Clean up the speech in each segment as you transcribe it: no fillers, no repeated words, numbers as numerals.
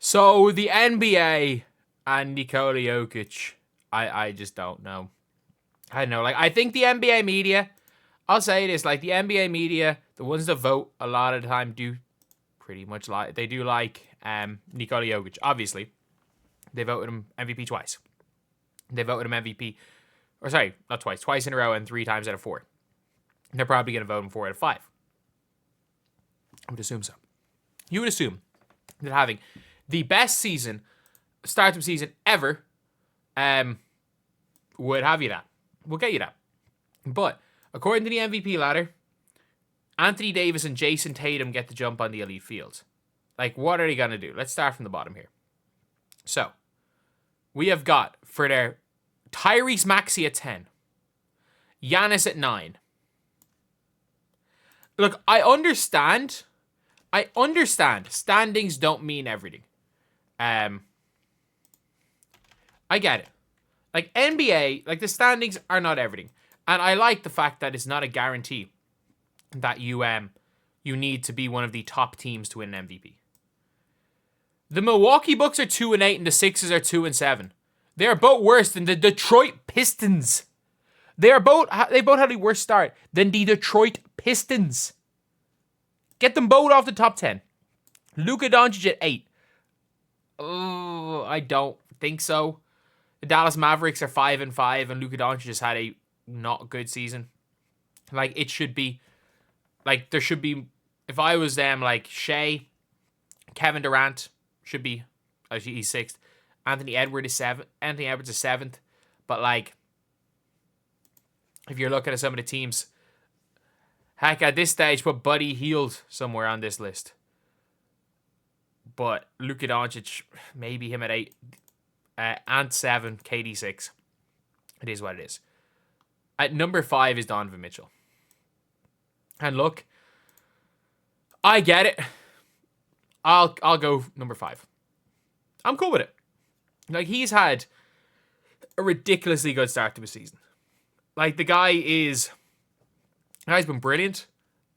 So the NBA and Nikola Jokic, I just don't know. I don't know. Like, I think the NBA media, I'll say this, like the NBA media, the ones that vote a lot of the time do pretty much like, they do like Nikola Jokic. Obviously, they voted him MVP twice. They voted him MVP, or sorry, not twice, twice in a row and 3 times out of 4. They're probably going to vote him 4 out of 5. I would assume so. You would assume that having the best season, startup season ever, would have you that. Will get you that. But according to the MVP ladder, Anthony Davis and Jason Tatum get the jump on the elite field. Like, what are they going to do? Let's start from the bottom here. So, we have got for their Tyrese Maxey at 10. Giannis at 9. Look, I understand. Standings don't mean everything. I get it. Like, NBA, like, the standings are not everything. And I like the fact that it's not a guarantee that you need to be one of the top teams to win an MVP. The Milwaukee Bucks are 2-8 and the Sixers are 2-7. They are both worse than the Detroit Pistons. They both had a worse start than the Detroit Pistons. Get them both off the top 10. Luka Doncic at 8. Oh, I don't think so. The Dallas Mavericks are 5-5, and Luka Doncic has had a not good season. Like, it should be, like, there should be, if I was them, like, Shea, Kevin Durant should be, actually, he's 6th. Anthony Edwards is 7th. But, like, if you're looking at some of the teams, heck, at this stage, put Buddy Hield somewhere on this list. But Luka Doncic, maybe him at 8. Ant 7, KD 6. It is what it is. At number 5 is Donovan Mitchell. And look, I get it. I'll go number 5. I'm cool with it. Like, he's had a ridiculously good start to his season. Like, the guy's been brilliant.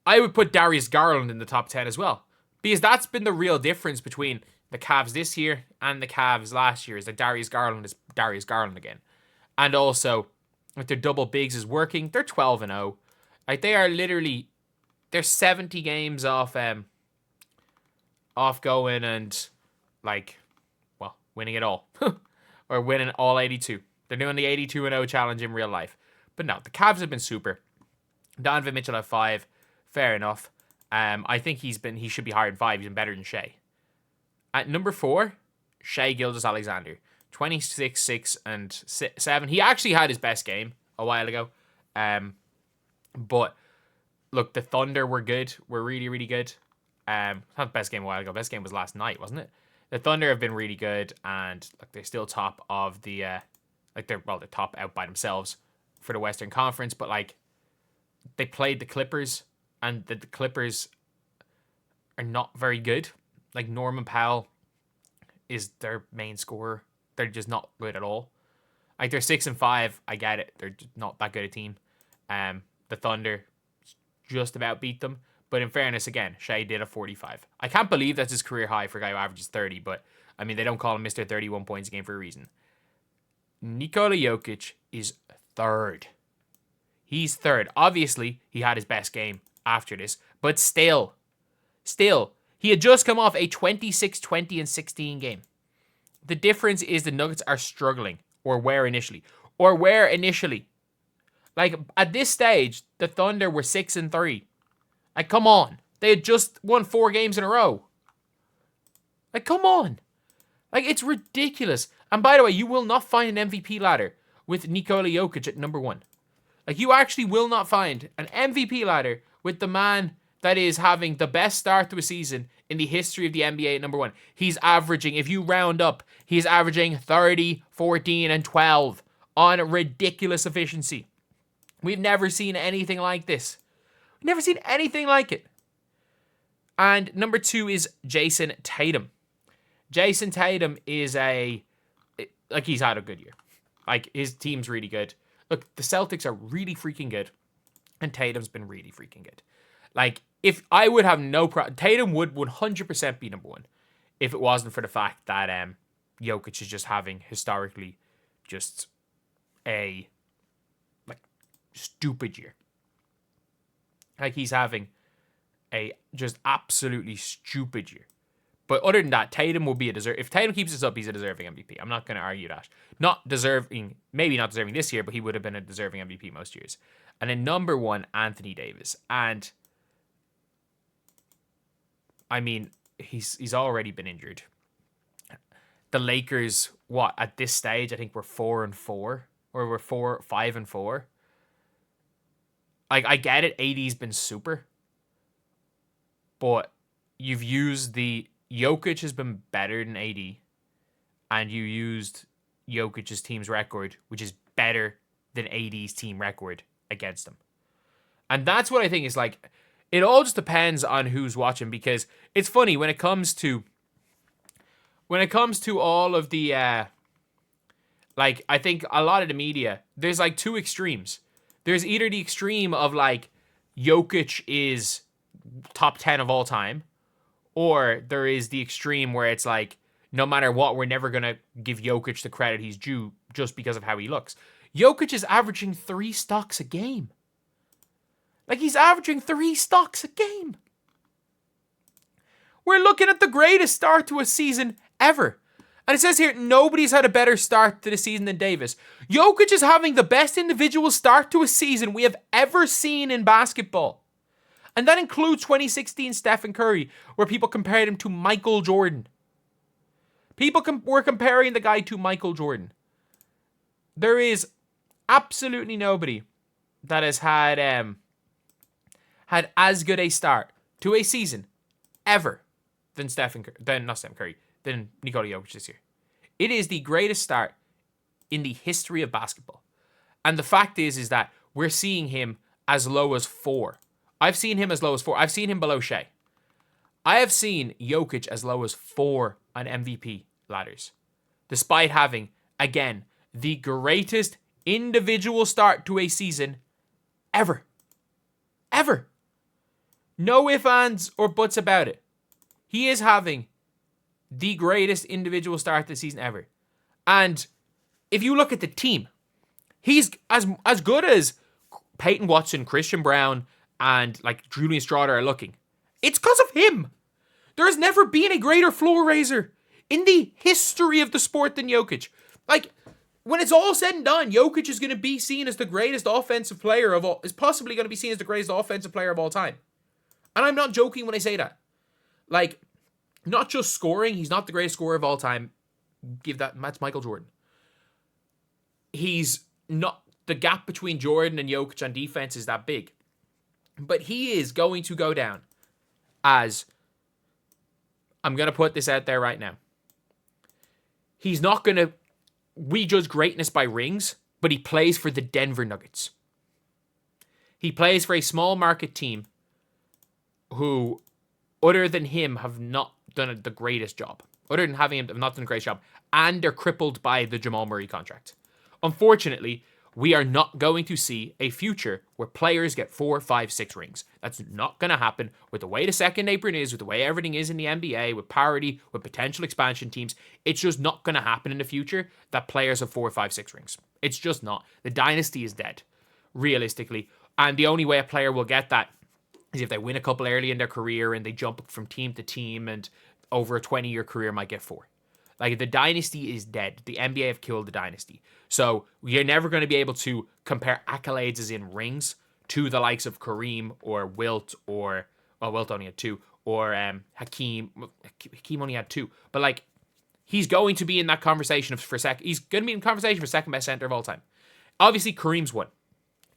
I would put Darius Garland in the top 10 as well. Because that's been the real difference between the Cavs this year and the Cavs last year, is that Darius Garland is Darius Garland again. And also, if their double bigs is working, they're 12-0. Like, they are literally, they're 70 games off going and, like, well, winning it all. Or winning all 82. They're doing the 82-0 challenge in real life. But no, the Cavs have been super. Donovan Mitchell at 5, fair enough. I think he should be higher than 5. He's been better than Shea. At number 4, Shai Gilgeous-Alexander. 26, 6, and 7. He actually had his best game a while ago. But, look, the Thunder were good. Were really, really good. Not the best game a while ago. Best game was last night, wasn't it? The Thunder have been really good. And, like, they're still top of the... they're top out by themselves for the Western Conference. But, like, they played the Clippers. And the Clippers are not very good. Like, Norman Powell is their main scorer. They're just not good at all. Like, they're 6-5. I get it. They're just not that good a team. The Thunder just about beat them. But in fairness, again, Shai did a 45. I can't believe that's his career high for a guy who averages 30. But, I mean, they don't call him Mr. 31 points a game for a reason. Nikola Jokic is 3rd. He's 3rd. Obviously, he had his best game after this. But still, he had just come off a 26, 20, and 16 game. The difference is the Nuggets are struggling, or were initially. Like, at this stage, the Thunder were 6-3. Like, come on. They had just won 4 games in a row. Like, come on. Like, it's ridiculous. And by the way, you will not find an MVP ladder with Nikola Jokic at number 1. Like, you actually will not find an MVP ladder with the man that is having the best start to a season in the history of the NBA at number 1. He's averaging, if you round up, he's averaging 30, 14, and 12 on ridiculous efficiency. We've never seen anything like this. We've never seen anything like it. And number 2 is Jason Tatum. Jason Tatum is he's had a good year. Like, his team's really good. Look, the Celtics are really freaking good. And Tatum's been really freaking good. Like, if I would have no problem, Tatum would 100% be number 1. if it wasn't for the fact that Jokic is just having historically just a like stupid year. Like he's having a just absolutely stupid year. But other than that, Tatum will be a deserving. If Tatum keeps this up, he's a deserving MVP. I'm not going to argue that. Not deserving, maybe not deserving this year, but he would have been a deserving MVP most years. And then number 1, Anthony Davis. And I mean, he's already been injured. The Lakers, at this stage, I think we're 4-4, or we're 5-4. Like, I get it, AD's been super, but you've used Jokic has been better than AD, and you used Jokic's team's record, which is better than AD's team record against him. And that's what I think is like, it all just depends on who's watching, because it's funny when it comes to all of the, like, I think a lot of the media, there's like two extremes. There's either the extreme of like, Jokic is top 10 of all time, or there is the extreme where it's like, no matter what, we're never going to give Jokic the credit he's due just because of how he looks. Jokic is averaging 3 stocks a game. Like, he's averaging 3 stocks a game. We're looking at the greatest start to a season ever. And it says here, nobody's had a better start to the season than Davis. Jokic is having the best individual start to a season we have ever seen in basketball. And that includes 2016 Stephen Curry, where people compared him to Michael Jordan. People were comparing the guy to Michael Jordan. There is absolutely nobody that has had as good a start to a season ever than than Nikola Jokic this year. It is the greatest start in the history of basketball. And the fact is that we're seeing him as low as 4. I've seen him as low as 4. I've seen him below Shea. I have seen Jokic as low as 4 on MVP ladders, despite having, again, the greatest individual start to a season ever. Ever. No ifs, ands, or buts about it. He is having the greatest individual start to the season ever. And if you look at the team, he's as good as Peyton Watson, Christian Brown, and like Julian Strawder are looking. It's because of him. There has never been a greater floor raiser in the history of the sport than Jokic. Like, when it's all said and done, Jokic is going to be seen as the greatest offensive player of all, is possibly going to be seen as the greatest offensive player of all time. And I'm not joking when I say that. Like, not just scoring, he's not the greatest scorer of all time. That's Michael Jordan. He's not, the gap between Jordan and Jokic on defense is that big. But he is going to go down as, I'm going to put this out there right now. He's not going to, we judge greatness by rings, but he plays for the Denver Nuggets. He plays for a small market team who, other than him, have not done the greatest job. Other than having him, have not done a great job. And they're crippled by the Jamal Murray contract. Unfortunately, we are not going to see a future where players get 4, 5, 6 rings. That's not going to happen with the way the second apron is, with the way everything is in the NBA, with parity, with potential expansion teams. It's just not going to happen in the future that players have 4, 5, 6 rings. It's just not. The dynasty is dead, realistically. And the only way a player will get that is if they win a couple early in their career and they jump from team to team and over a 20-year career might get 4. Like, the dynasty is dead. The NBA have killed the dynasty. So you're never going to be able to compare accolades as in rings to the likes of Kareem or Wilt or, well, Wilt only had 2, or Hakeem. Hakeem only had 2. But, like, he's going to be in that conversation for second. He's going to be in conversation for second best center of all time. Obviously, Kareem's one.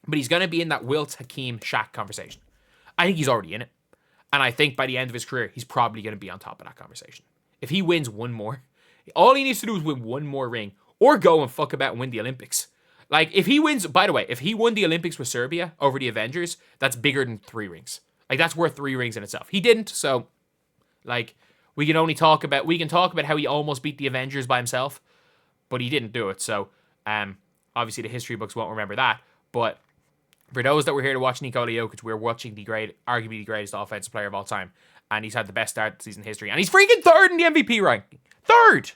But he's going to be in that Wilt, Hakeem, Shaq conversation. I think he's already in it. And I think by the end of his career, he's probably going to be on top of that conversation. If he wins one more, all he needs to do is win one more ring or go and fuck about and win the Olympics. Like, if he wins, by the way, if he won the Olympics with Serbia over the Avengers, that's bigger than 3 rings. Like, that's worth 3 rings in itself. He didn't, so, like, we can talk about how he almost beat the Avengers by himself, but he didn't do it. So, obviously the history books won't remember that. But for those that were here to watch Nikola Jokic, we're watching arguably the greatest offensive player of all time. and he's had the best start of the season in history, and he's freaking third in the MVP ranking. Third!